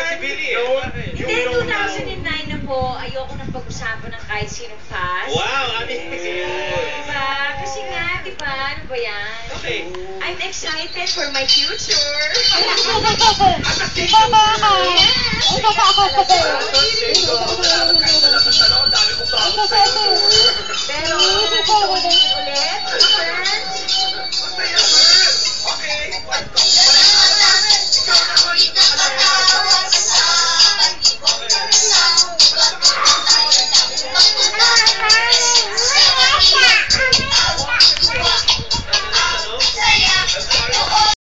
si Billy eh. Hindi, 2009 na po, ayoko nang pag-usapan ng kahit sinong fast. Wow, Diba? Kasi nga, diba? Ano ba yan? Okay. I'm excited for my future. As a future. Yes!